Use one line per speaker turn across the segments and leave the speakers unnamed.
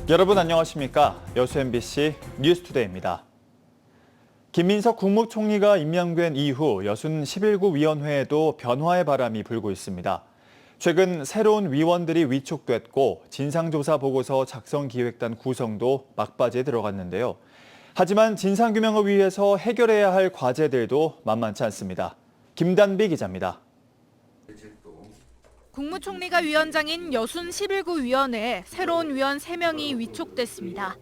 여러분 안녕하십니까? 여수 MBC 뉴스투데이입니다. 김민석 국무총리가 임명된 이후 여순 11구 위원회에도 변화의 바람이 불고 있습니다. 최근 새로운 위원들이 위촉됐고 진상조사 보고서 작성기획단 구성도 막바지에 들어갔는데요. 하지만 진상규명을 위해서 해결해야 할 과제들도 만만치 않습니다. 김단비 기자입니다.
국무총리가 위원장인 여순 11구 위원회에 새로운 위원 3명이 위촉됐습니다.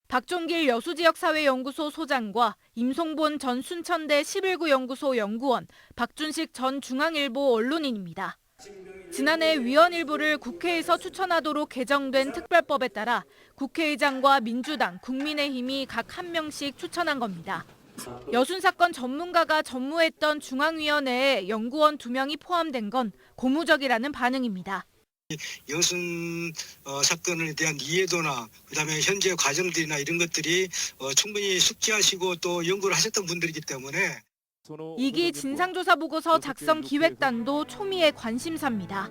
박종길 여수지역사회연구소 소장과 임송본 전 순천대 11구 연구소 연구원, 박준식 전 중앙일보 언론인입니다. 지난해 위원 일부를 국회에서 추천하도록 개정된 특별법에 따라 국회의장과 민주당, 국민의힘이 각 1명씩 추천한 겁니다. 여순 사건 전문가가 전무했던 중앙위원회에 연구원 2명이 포함된 건 고무적이라는 반응입니다.
여순 사건에 대한 이해도나 그다음에 현재 과정들이나 이런 것들이 충분히 숙지하시고 또 연구를 하셨던 분들이기 때문에
2기 진상조사보고서 작성 기획단도 초미의 관심사입니다.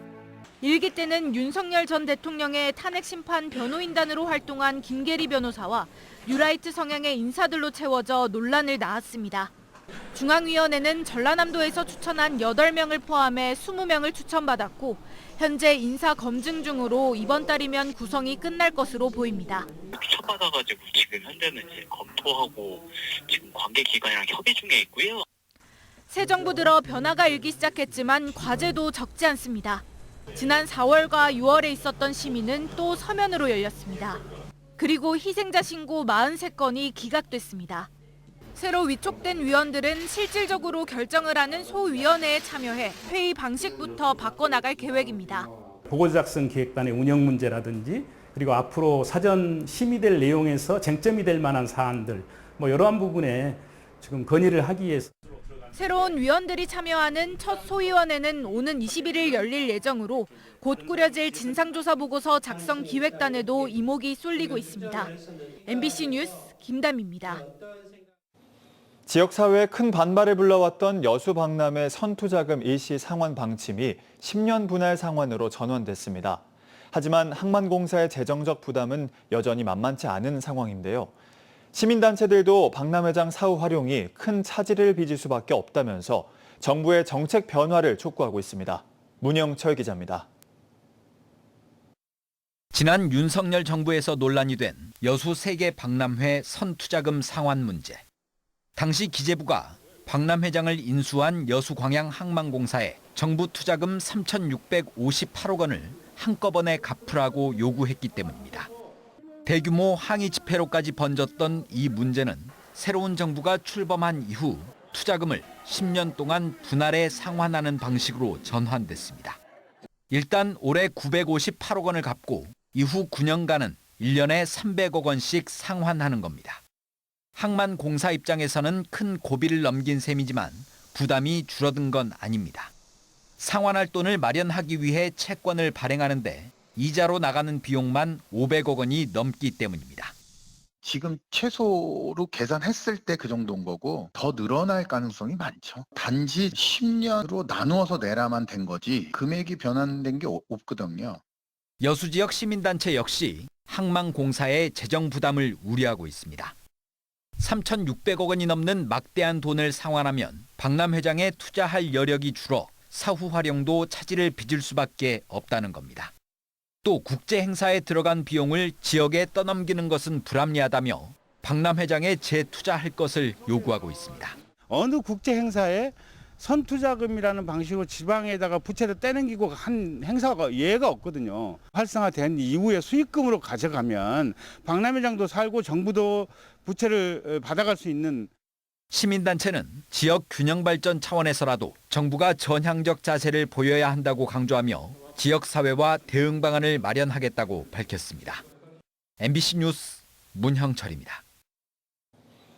1기 때는 윤석열 전 대통령의 탄핵심판 변호인단으로 활동한 김계리 변호사와 뉴라이트 성향의 인사들로 채워져 논란을 낳았습니다. 중앙위원회는 전라남도에서 추천한 8명을 포함해 20명을 추천받았고 현재 인사 검증 중으로 이번 달이면 구성이 끝날 것으로 보입니다.
추천받아가지고 지금 현재는 이제 검토하고 지금 관계기관이랑 협의 중에 있고요.
새 정부 들어 변화가 일기 시작했지만 과제도 적지 않습니다. 지난 4월과 6월에 있었던 심의는 또 서면으로 열렸습니다. 그리고 희생자 신고 43건이 기각됐습니다. 새로 위촉된 위원들은 실질적으로 결정을 하는 소위원회에 참여해 회의 방식부터 바꿔나갈 계획입니다.
보고서 작성 기획단의 운영 문제라든지 그리고 앞으로 사전 심의될 내용에서 쟁점이 될 만한 사안들 이러한 부분에 지금 건의를 하기 위해서
새로운 위원들이 참여하는 첫 소위원회는 오는 21일 열릴 예정으로 곧 꾸려질 진상조사 보고서 작성 기획단에도 이목이 쏠리고 있습니다. MBC 뉴스 김담입니다.
지역사회에 큰 반발을 불러왔던 여수 박람회 선투자금 일시 상환 방침이 10년 분할 상환으로 전환됐습니다. 하지만 항만공사의 재정적 부담은 여전히 만만치 않은 상황인데요. 시민단체들도 박람회장 사후 활용이 큰 차질을 빚을 수밖에 없다면서 정부의 정책 변화를 촉구하고 있습니다. 문영철 기자입니다.
지난 윤석열 정부에서 논란이 된 여수 세계 박람회 선투자금 상환 문제. 당시 기재부가 박람회장을 인수한 여수광양항만공사에 정부 투자금 3,658억 원을 한꺼번에 갚으라고 요구했기 때문입니다. 대규모 항의 집회로까지 번졌던 이 문제는 새로운 정부가 출범한 이후 투자금을 10년 동안 분할해 상환하는 방식으로 전환됐습니다. 일단 올해 958억 원을 갚고 이후 9년간은 1년에 300억 원씩 상환하는 겁니다. 항만공사 입장에서는 큰 고비를 넘긴 셈이지만 부담이 줄어든 건 아닙니다. 상환할 돈을 마련하기 위해 채권을 발행하는데 이자로 나가는 비용만 500억 원이 넘기 때문입니다.
지금 최소로 계산했을 때 그 정도인 거고 더 늘어날 가능성이 많죠. 단지 10년으로 나누어서 내라만 된 거지 금액이 변환된 게 없거든요.
여수 지역 시민단체 역시 항만공사의 재정 부담을 우려하고 있습니다. 3,600억 원이 넘는 막대한 돈을 상환하면 박람회장에 투자할 여력이 줄어 사후 활용도 차질을 빚을 수밖에 없다는 겁니다. 또 국제 행사에 들어간 비용을 지역에 떠넘기는 것은 불합리하다며 박람회장에 재투자할 것을 요구하고 있습니다.
어느 국제 행사에 선투자금이라는 방식으로 지방에다가 부채를 떼넘기고 한 행사가 예가 없거든요. 활성화된 이후에 수익금으로 가져가면 박람회장도 살고 정부도 부채를 받아갈 수 있는.
시민단체는 지역 균형 발전 차원에서라도 정부가 전향적 자세를 보여야 한다고 강조하며 지역사회와 대응 방안을 마련하겠다고 밝혔습니다. MBC 뉴스 문형철입니다.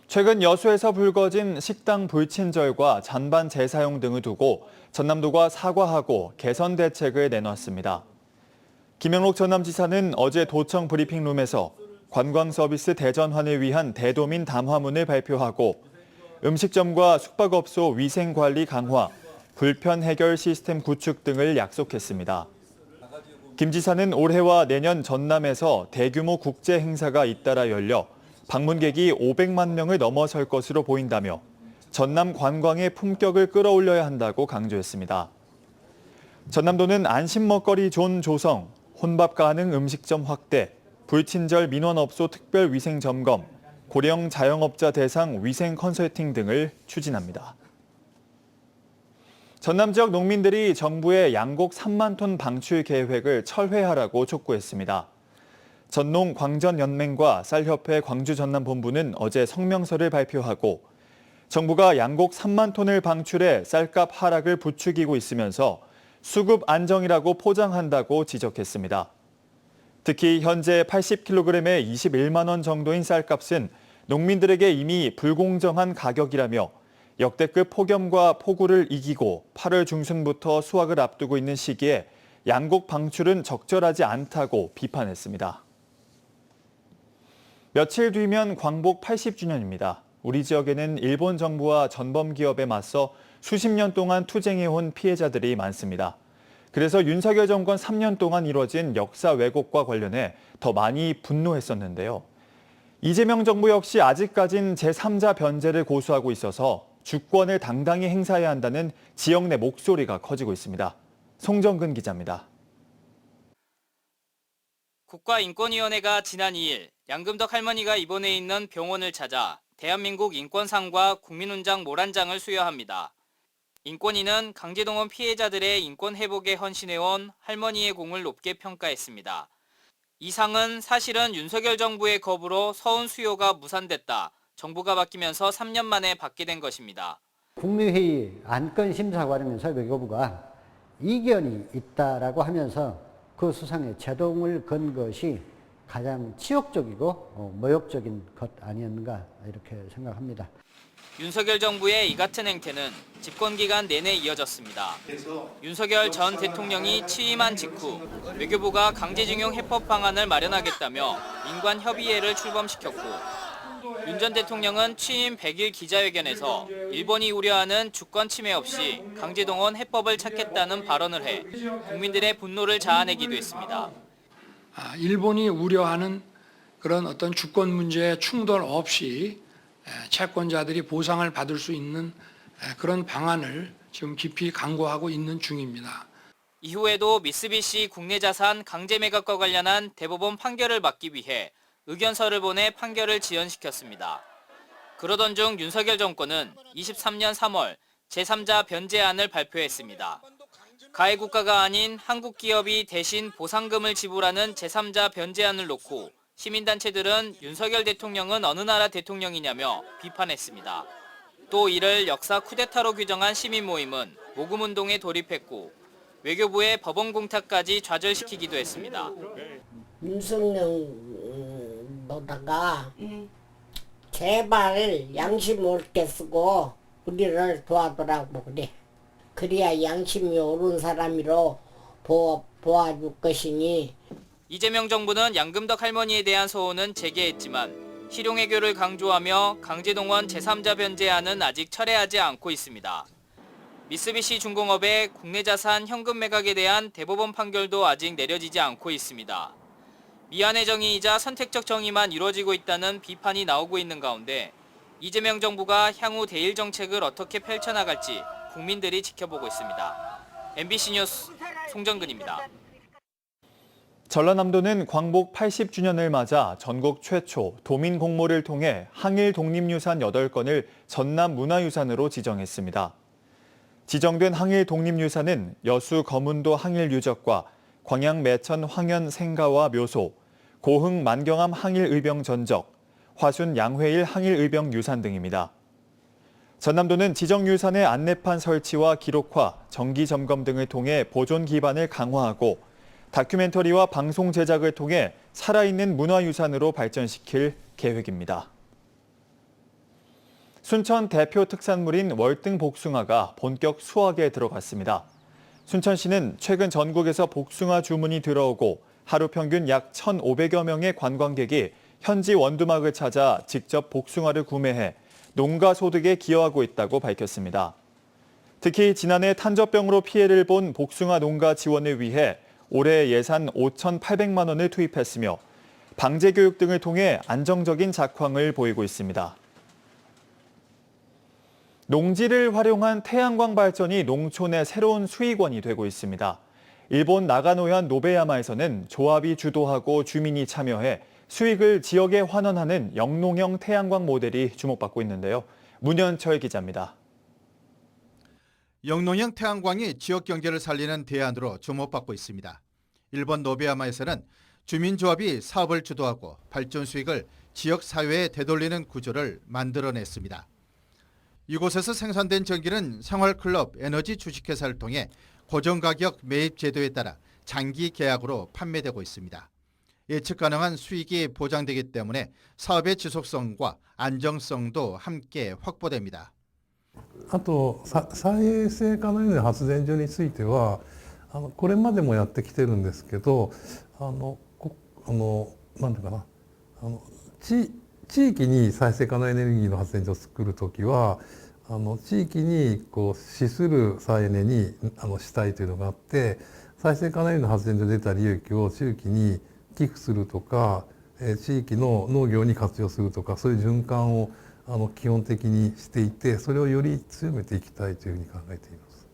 최근 여수에서 불거진 식당 불친절과 잔반 재사용 등을 두고 전남도가 사과하고 개선 대책을 내놨습니다. 김영록 전남지사는 어제 도청 브리핑룸에서 관광 서비스 대전환을 위한 대도민 담화문을 발표하고 음식점과 숙박업소 위생관리 강화, 불편 해결 시스템 구축 등을 약속했습니다. 김 지사는 올해와 내년 전남에서 대규모 국제 행사가 잇따라 열려 방문객이 500만 명을 넘어설 것으로 보인다며 전남 관광의 품격을 끌어올려야 한다고 강조했습니다. 전남도는 안심 먹거리 존 조성, 혼밥 가능 음식점 확대, 불친절 민원업소 특별 위생 점검, 고령 자영업자 대상 위생 컨설팅 등을 추진합니다. 전남 지역 농민들이 정부의 양곡 3만 톤 방출 계획을 철회하라고 촉구했습니다. 전농 광전연맹과 쌀협회 광주전남본부는 어제 성명서를 발표하고 정부가 양곡 3만 톤을 방출해 쌀값 하락을 부추기고 있으면서 수급 안정이라고 포장한다고 지적했습니다. 특히 현재 80kg에 21만 원 정도인 쌀값은 농민들에게 이미 불공정한 가격이라며 역대급 폭염과 폭우를 이기고 8월 중순부터 수확을 앞두고 있는 시기에 양곡 방출은 적절하지 않다고 비판했습니다. 며칠 뒤면 광복 80주년입니다. 우리 지역에는 일본 정부와 전범 기업에 맞서 수십 년 동안 투쟁해온 피해자들이 많습니다. 그래서 윤석열 정권 3년 동안 이뤄진 역사 왜곡과 관련해 더 많이 분노했었는데요. 이재명 정부 역시 아직까진 제3자 변제를 고수하고 있어서 주권을 당당히 행사해야 한다는 지역 내 목소리가 커지고 있습니다. 송정근 기자입니다.
국가인권위원회가 지난 2일 양금덕 할머니가 입원해 있는 병원을 찾아 대한민국 인권상과 국민훈장 모란장을 수여합니다. 인권위는 강제동원 피해자들의 인권 회복에 헌신해온 할머니의 공을 높게 평가했습니다. 이 상은 사실은 윤석열 정부의 거부로 서운 수요가 무산됐다. 정부가 바뀌면서 3년 만에 받게 된 것입니다.
국무회의 안건심사 과정에서 외교부가 이견이 있다라고 하면서 그 수상에 제동을 건 것이 가장 치욕적이고 모욕적인 것 아니었는가 이렇게 생각합니다.
윤석열 정부의 이 같은 행태는 집권기간 내내 이어졌습니다. 윤석열 전 대통령이 취임한 직후 외교부가 강제징용 해법 방안을 마련하겠다며 민관협의회를 출범시켰고 윤 전 대통령은 취임 100일 기자회견에서 일본이 우려하는 주권 침해 없이 강제동원 해법을 찾겠다는 발언을 해 국민들의 분노를 자아내기도 했습니다.
일본이 우려하는 그런 어떤 주권 문제에 충돌 없이 채권자들이 보상을 받을 수 있는 그런 방안을 지금 깊이 강구하고 있는 중입니다.
이후에도 미쓰비시 국내자산 강제 매각과 관련한 대법원 판결을 막기 위해 의견서를 보내 판결을 지연시켰습니다. 그러던 중 윤석열 정권은 23년 3월 제3자 변제안을 발표했습니다. 가해 국가가 아닌 한국 기업이 대신 보상금을 지불하는 제3자 변제안을 놓고 시민단체들은 윤석열 대통령은 어느 나라 대통령이냐며 비판했습니다. 또 이를 역사 쿠데타로 규정한 시민 모임은 모금운동에 돌입했고 외교부의 법원 공탁까지 좌절시키기도 했습니다.
윤석열 너다가 제발 양심 옳게 쓰고 우리를 도와주라고 그래. 그래야 양심이 옳은 사람으로 보아줄 것이니.
이재명 정부는 양금덕 할머니에 대한 소원은 재개했지만 실용외교를 강조하며 강제동원 제3자 변제안은 아직 철회하지 않고 있습니다. 미쓰비시 중공업의 국내자산 현금 매각에 대한 대법원 판결도 아직 내려지지 않고 있습니다. 미안의 정의이자 선택적 정의만 이루어지고 있다는 비판이 나오고 있는 가운데 이재명 정부가 향후 대일 정책을 어떻게 펼쳐나갈지 국민들이 지켜보고 있습니다. MBC 뉴스 송정근입니다.
전라남도는 광복 80주년을 맞아 전국 최초 도민 공모를 통해 항일 독립유산 8건을 전남 문화유산으로 지정했습니다. 지정된 항일 독립유산은 여수 거문도 항일 유적과 광양 매천 황현 생가와 묘소, 고흥 만경암 항일 의병 전적, 화순 양회일 항일 의병 유산 등입니다. 전남도는 지정유산의 안내판 설치와 기록화, 정기 점검 등을 통해 보존 기반을 강화하고 다큐멘터리와 방송 제작을 통해 살아있는 문화유산으로 발전시킬 계획입니다. 순천 대표 특산물인 월등 복숭아가 본격 수확에 들어갔습니다. 순천시는 최근 전국에서 복숭아 주문이 들어오고 하루 평균 약 1,500여 명의 관광객이 현지 원두막을 찾아 직접 복숭아를 구매해 농가 소득에 기여하고 있다고 밝혔습니다. 특히 지난해 탄저병으로 피해를 본 복숭아 농가 지원을 위해 올해 예산 5,800만 원을 투입했으며 방제 교육 등을 통해 안정적인 작황을 보이고 있습니다. 농지를 활용한 태양광 발전이 농촌의 새로운 수익원이 되고 있습니다. 일본 나가노현 노베야마에서는 조합이 주도하고 주민이 참여해 수익을 지역에 환원하는 영농형 태양광 모델이 주목받고 있는데요. 문현철 기자입니다.
영농형 태양광이 지역 경제를 살리는 대안으로 주목받고 있습니다. 일본 노베야마에서는 주민조합이 사업을 주도하고 발전 수익을 지역 사회에 되돌리는 구조를 만들어냈습니다. 이곳에서 생산된 전기는 생활클럽 에너지 주식회사를 통해 고정가격 매입 제도에 따라 장기 계약으로 판매되고 있습니다. 예측 가능한 수익이 보장되기 때문에 사업의 지속성과 안정성도 함께 확보됩니다.
あと再生可能エネルギー発電所についてはこれまでもやってきてるんですけどなんていうかな地域に再生可能エネルギーの発電所を作るときは地域に資する再エネにしたいというのがあって再生可能エネルギーの発電所で出た利益を地域に寄付するとか地域の農業に活用するとかそういう循環を基本的にしていてそれをより強めていきたいというふうに考えています。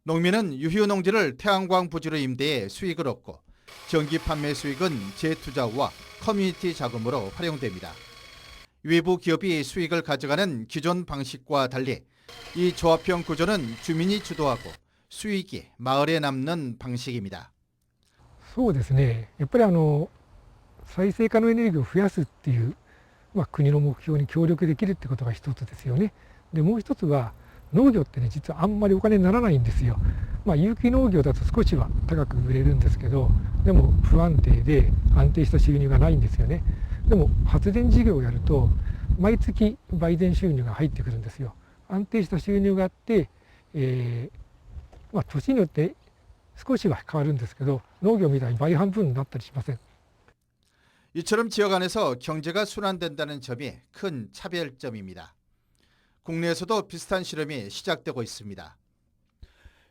농민은 유휴 농지를 태양광 부지로 임대해 수익을 얻고 전기 판매 수익은 재투자와 커뮤니티 자금으로 활용됩니다. 외부 기업이 수익을 가져가는 기존 방식과 달리 이 조합형 구조는 주민이 주도하고 수익이 마을에 남는 방식입니다.
そうですね。やっぱり再生可能エネルギーを増やすっていう国の目標に協力できるってことが一つですよね。でもう一つは農業ってね実はあんまりお金にならないんですよ。有機農業だと少しは高く売れるんですけどでも不安定で安定した収入がないんですよね。でも発電事業をやると毎月売電収入が入ってくるんですよ。安定した収入があって、年によって少しは変わるんですけど農業みたいに倍半分になったりしません。
이처럼 지역 안에서 경제가 순환된다는 점이 큰 차별점입니다. 국내에서도 비슷한 실험이 시작되고 있습니다.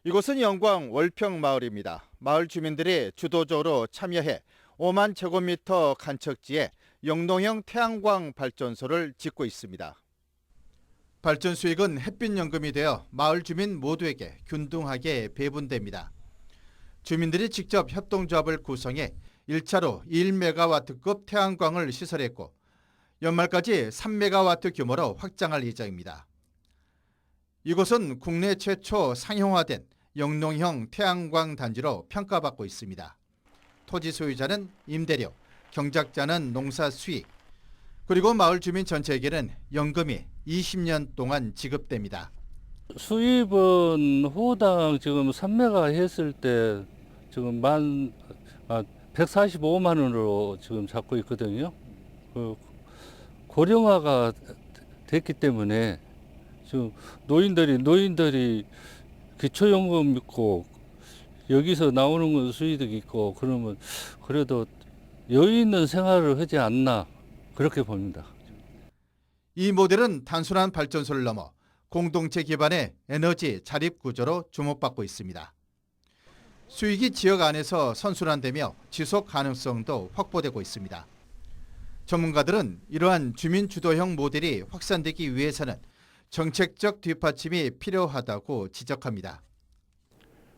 이곳은 영광 월평 마을입니다. 마을 주민들이 주도적으로 참여해 5만 제곱미터 간척지에 영농형 태양광 발전소를 짓고 있습니다. 발전 수익은 햇빛연금이 되어 마을 주민 모두에게 균등하게 배분됩니다. 주민들이 직접 협동조합을 구성해 1차로 1메가와트급 태양광을 시설했고 연말까지 3메가와트 규모로 확장할 예정입니다. 이곳은 국내 최초 상용화된 영농형 태양광 단지로 평가받고 있습니다. 토지 소유자는 임대료, 경작자는 농사 수익, 그리고 마을 주민 전체에게는 연금이 20년 동안 지급됩니다.
수입은 호당 지금 3메가 했을 때 지금 145만 원으로 지금 잡고 있거든요. 고령화가 됐기 때문에 지금 노인들이 기초연금 있고 여기서 나오는 건 수익이 있고 그러면 그래도 여유 있는 생활을 하지 않나 그렇게 봅니다.
이 모델은 단순한 발전소를 넘어 공동체 기반의 에너지 자립 구조로 주목받고 있습니다. 수익이 지역 안에서 선순환되며 지속 가능성도 확보되고 있습니다. 전문가들은 이러한 주민 주도형 모델이 확산되기 위해서는 정책적 뒷받침이 필요하다고 지적합니다.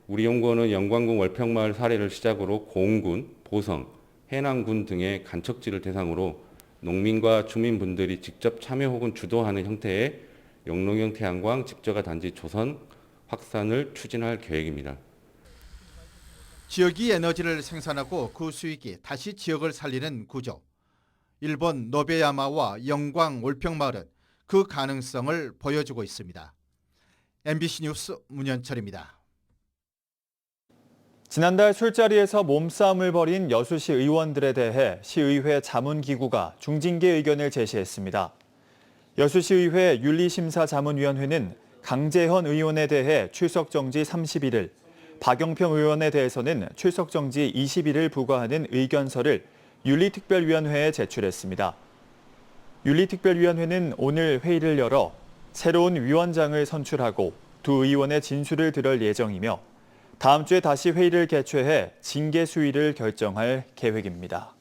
우리 연구원은 영광군 월평마을 사례를 시작으로 고흥군, 보성, 해남군 등의 간척지를 대상으로 농민과 주민분들이 직접 참여 혹은 주도하는 형태의 영농형 태양광 집저가 단지 조성 확산을 추진할 계획입니다.
지역이 에너지를 생산하고 그 수익이 다시 지역을 살리는 구조. 일본 노베야마와 영광 월평마을은 그 가능성을 보여주고 있습니다. MBC 뉴스 문현철입니다.
지난달 술자리에서 몸싸움을 벌인 여수시 의원들에 대해 시의회 자문기구가 중징계 의견을 제시했습니다. 여수시의회 윤리심사자문위원회는 강재헌 의원에 대해 출석정지 30일을, 박영평 의원에 대해서는 출석정지 20일을 부과하는 의견서를 윤리특별위원회에 제출했습니다. 윤리특별위원회는 오늘 회의를 열어 새로운 위원장을 선출하고 두 의원의 진술을 들을 예정이며 다음 주에 다시 회의를 개최해 징계 수위를 결정할 계획입니다.